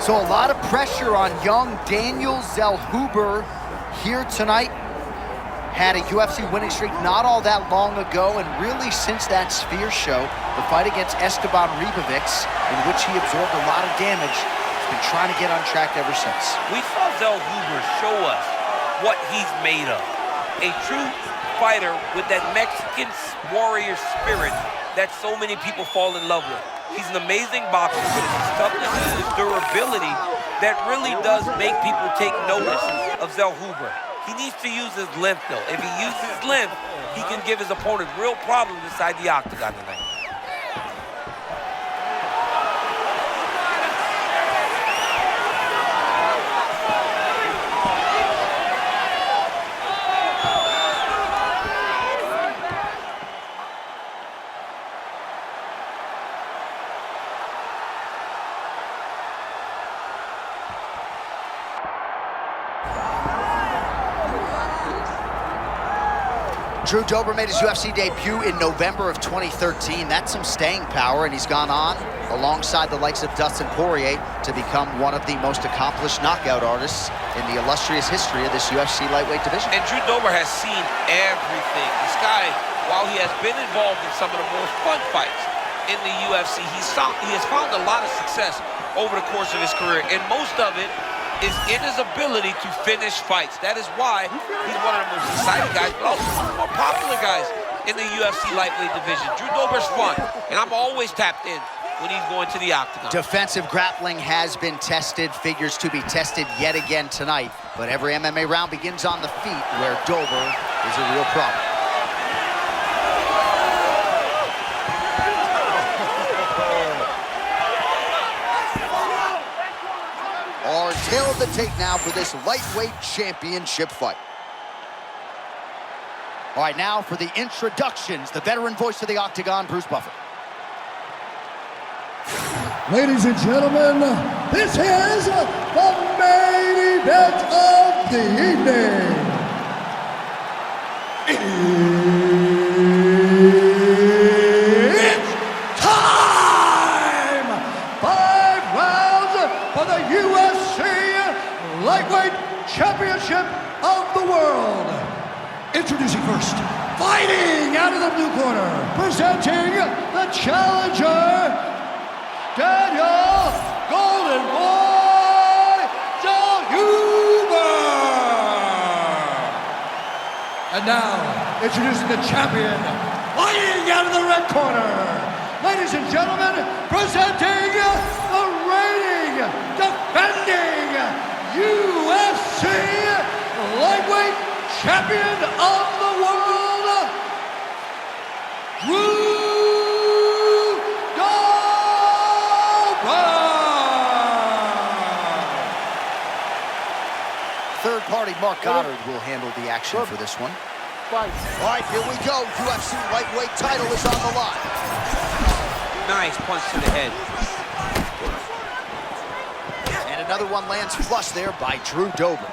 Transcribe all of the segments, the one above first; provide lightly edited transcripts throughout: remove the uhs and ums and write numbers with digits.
So a lot of pressure on young Daniel Zellhuber here tonight. Had a UFC winning streak not all that long ago, and really since that Sphere show, the fight against Esteban Ribovics, in which he absorbed a lot of damage, has been trying to get on track ever since. We saw Zellhuber show us what he's made of. A true fighter with that Mexican warrior spirit that so many people fall in love with. He's an amazing boxer, but it's his toughness and his durability that really does make people take notice of Zellhuber. He needs to use his length, though. If he uses his length, he can give his opponent real problems inside the octagon tonight. Drew Dober made his UFC debut in November of 2013. That's some staying power, and he's gone on alongside the likes of Dustin Poirier to become one of the most accomplished knockout artists in the illustrious history of this UFC lightweight division. And Drew Dober has seen everything. This guy, while he has been involved in some of the more fun fights in the UFC, he has found a lot of success over the course of his career, and most of it is in his ability to finish fights. That is why he's one of the most exciting guys, but also one of the more popular guys in the UFC lightweight division. Drew Dober's fun, and I'm always tapped in when he's going to the octagon. Defensive grappling has been tested, figures to be tested yet again tonight, but every MMA round begins on the feet, where Dober is a real problem. Our tail of the tape now for this lightweight championship fight. All right, now for the introductions, the veteran voice of the octagon, Bruce Buffer. Ladies and gentlemen, this is the main event of the evening. It's time! 5 rounds for the UFC Lightweight Championship of the World. Introducing first, fighting out of the blue corner, presenting the challenger, Daniel Golden Boy Zellhuber. And now, introducing the champion, fighting out of the red corner. Ladies and gentlemen, presenting the reigning, defending UFC Lightweight Champion of the World, Drew Dober. Third party Mark Goddard will handle the action for this one. All right, here we go. UFC lightweight title is on the line. Nice punch to the head. And another one lands flush there by Drew Dober.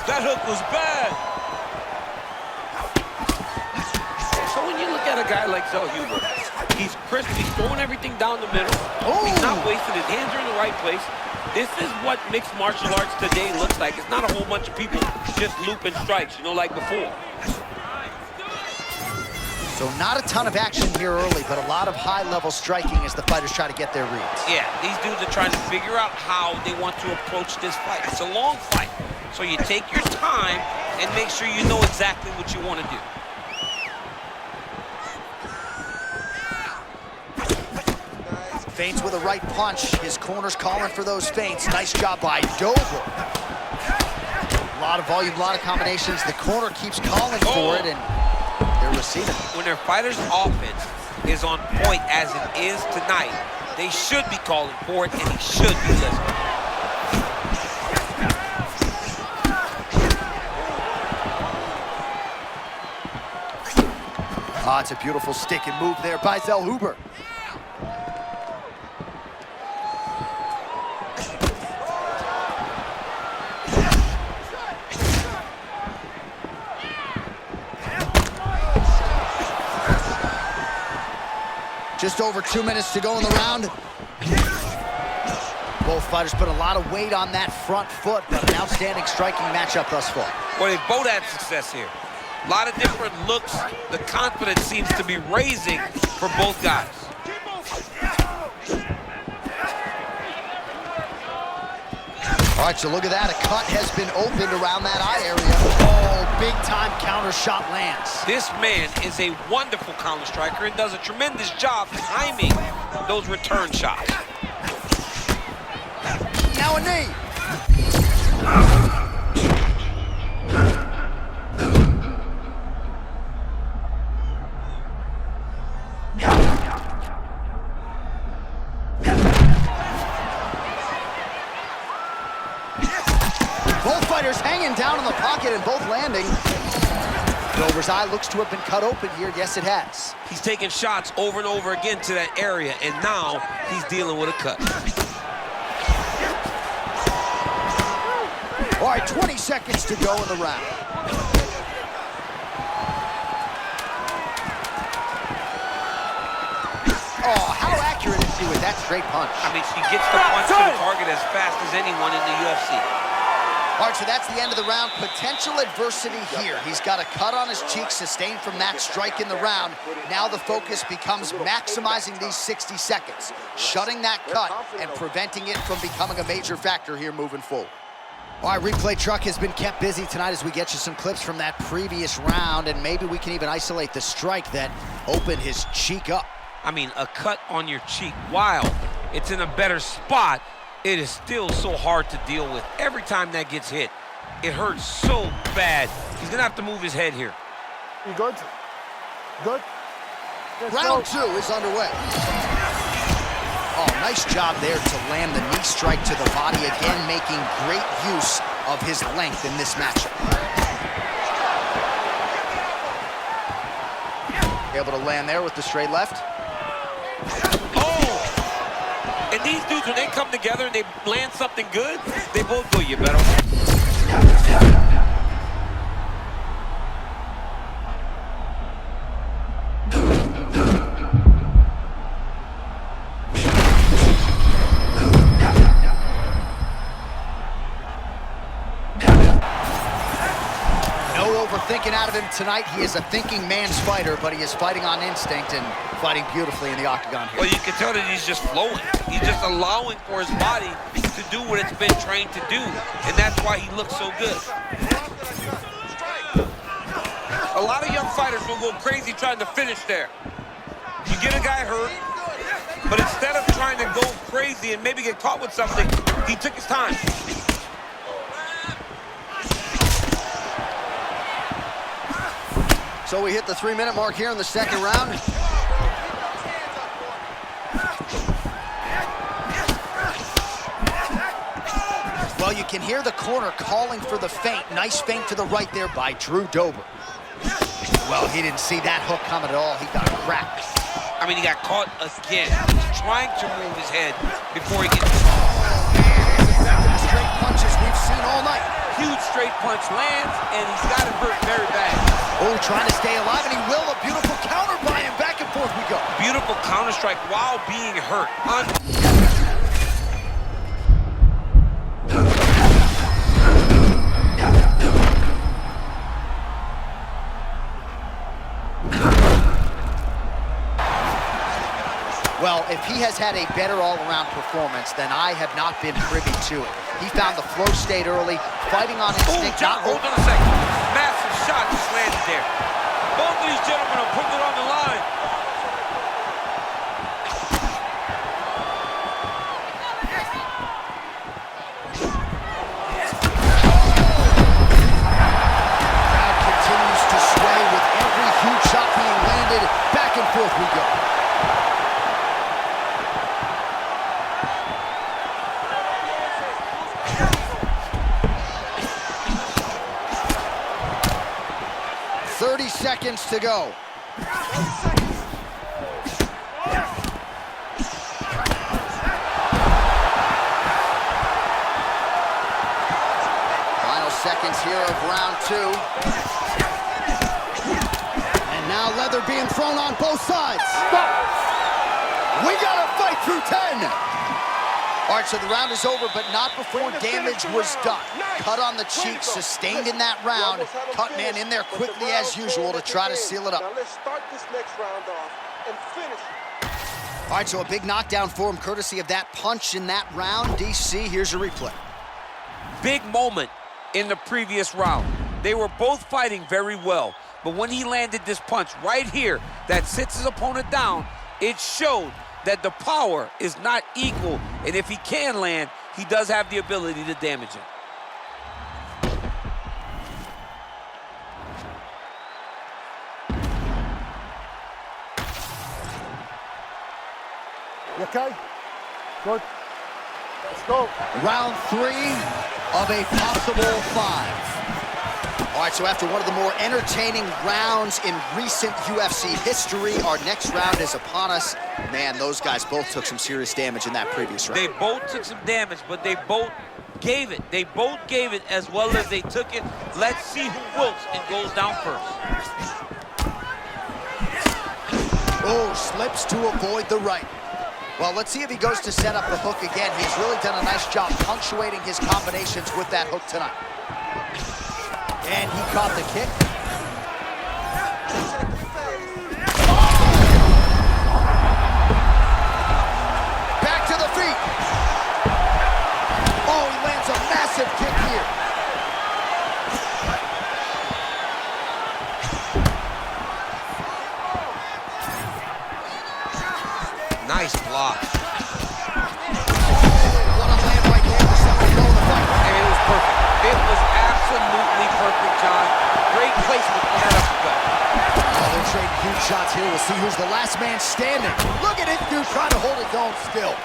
That hook was bad. So when you look at a guy like Zellhuber, he's crisp, he's throwing everything down the middle. Oh. He's not wasting, his hands are in the right place. This is what mixed martial arts today looks like. It's not a whole bunch of people just looping strikes, you know, like before. So not a ton of action here early, but a lot of high-level striking as the fighters try to get their reads. Yeah, these dudes are trying to figure out how they want to approach this fight. It's a long fight, so you take your time and make sure you know exactly what you want to do. Feints with a right punch. His corner's calling for those feints. Nice job by Dober. A lot of volume, a lot of combinations. The corner keeps calling for it, and they're receiving. When their fighter's offense is on point as it is tonight, they should be calling for it, and he should be listening. Ah, it's a beautiful stick and move there by Zellhuber. Just over 2 minutes to go in the round. Both fighters put a lot of weight on that front foot, but an outstanding striking matchup thus far. Well, they both had success here. A lot of different looks. The confidence seems to be raising for both guys. All right, so look at that. A cut has been opened around that eye area. Oh, big-time counter shot lands. This man is a wonderful counter striker and does a tremendous job timing those return shots. Now a knee. Both fighters hanging down in the pocket and both landing. Dober's eye looks to have been cut open here. Yes, it has. He's taking shots over and over again to that area, and now he's dealing with a cut. All right, 20 seconds to go in the round. Oh, how accurate is she with that straight punch? I mean, she gets the punch to the target as fast as anyone in the UFC. All right, so that's the end of the round. Potential adversity here. He's got a cut on his cheek sustained from that strike in the round. Now the focus becomes maximizing these 60 seconds, shutting that cut and preventing it from becoming a major factor here moving forward. All right, replay truck has been kept busy tonight as we get you some clips from that previous round, and maybe we can even isolate the strike that opened his cheek up. I mean, a cut on your cheek, while it's in a better spot, it is still so hard to deal with. Every time that gets hit, it hurts so bad. He's gonna have to move his head here. You good? Good? Round two is underway. Oh, nice job there to land the knee strike to the body, again making great use of his length in this matchup. Able to land there with the straight left. Oh! And these dudes, when they come together and they land something good, they both go, you better. Thinking out of him tonight. He is a thinking man's fighter, but he is fighting on instinct and fighting beautifully in the octagon here. Well, you can tell that he's just flowing. He's just allowing for his body to do what it's been trained to do, and that's why he looks so good. A lot of young fighters will go crazy trying to finish there. You get a guy hurt, but instead of trying to go crazy and maybe get caught with something, he took his time. So we hit the 3-minute mark here in the second round. Well, you can hear the corner calling for the feint. Nice feint to the right there by Drew Dober. Well, he didn't see that hook coming at all. He got cracked. I mean, he got caught again. He's trying to move his head before he gets... Straight punches we've seen all night. Huge straight punch lands, and he's got him hurt very bad. Oh, trying to stay alive, and he will. A beautiful counter by him. Back and forth we go. Beautiful counter strike while being hurt. Well, if he has had a better all-around performance, then I have not been privy to it. He found the flow state early, fighting on instinct. John, hold on a second. Massive shot just landed there. Both of these gentlemen are putting it on the line. Crowd continues to sway with every huge shot being landed. Back and forth we go. Seconds to go. Final seconds here of round two. And now leather being thrown on both sides. Stop. We got to fight through 10. All right, so the round is over, but not before damage was done. Cut on the cheek, sustained in that round. Cut man in there quickly as usual to try to seal it up. Now let's start this next round off and finish. All right, so a big knockdown for him, courtesy of that punch in that round. DC, here's a replay. Big moment in the previous round. They were both fighting very well, but when he landed this punch right here that sits his opponent down, it showed that the power is not equal, and if he can land, he does have the ability to damage him. You okay? Good. Let's go. Round 3 of a possible 5. All right, so after one of the more entertaining rounds in recent UFC history, our next round is upon us. Man, those guys both took some serious damage in that previous round. They both took some damage, but they both gave it. They both gave it as well as they took it. Let's see who wilts and goes down first. Oh, slips to avoid the right. Well, let's see if he goes to set up the hook again. He's really done a nice job punctuating his combinations with that hook tonight. And he caught the kick. Back to the feet. Oh, he lands a massive kick here. Nice block. What a land right there for somebody to go in the fight. And it was perfect. It was absolutely perfect, John. Great placement on that uppercut. Oh, they're trading huge shots here. We'll see who's the last man standing. Look at it, dude, trying to hold his own still.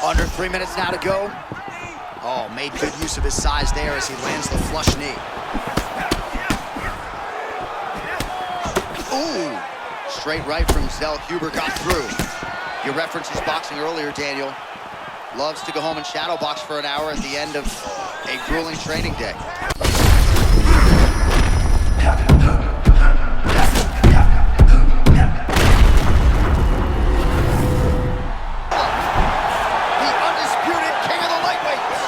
Under 3 minutes now to go. Oh, made good use of his size there as he lands the flush knee. Ooh, straight right from Zellhuber got through. You referenced his boxing earlier, Daniel. Loves to go home and shadow box for an hour at the end of a grueling training day. The undisputed king of the lightweights.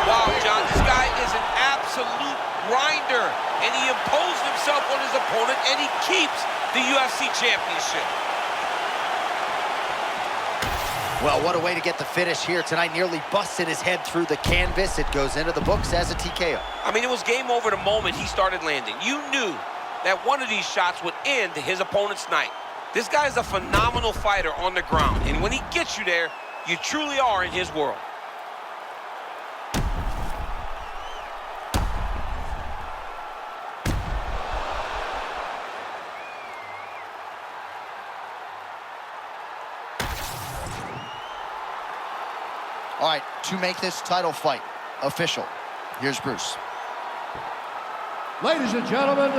Wow, John, this guy is an absolute grinder, and he imposed himself on his opponent, and he keeps the UFC championship. Well, what a way to get the finish here tonight. Nearly busted his head through the canvas. It goes into the books as a TKO. I mean, it was game over the moment he started landing. You knew that one of these shots would end his opponent's night. This guy is a phenomenal fighter on the ground, and when he gets you there, you truly are in his world. All right, to make this title fight official, here's Bruce. Ladies and gentlemen,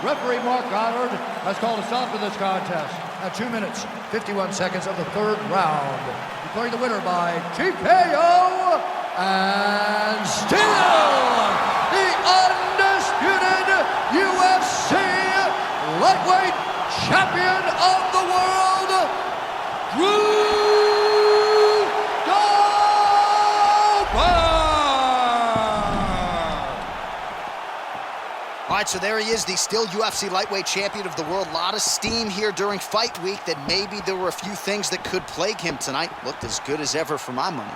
referee Mark Goddard has called a stop to this contest at 2 minutes, 51 seconds of the 3rd round. Declaring the winner by TKO and still the undisputed UFC lightweight champion of the world, Dober! All right, so there he is, the still UFC lightweight champion of the world. A lot of steam here during fight week that maybe there were a few things that could plague him tonight. Looked as good as ever for my money.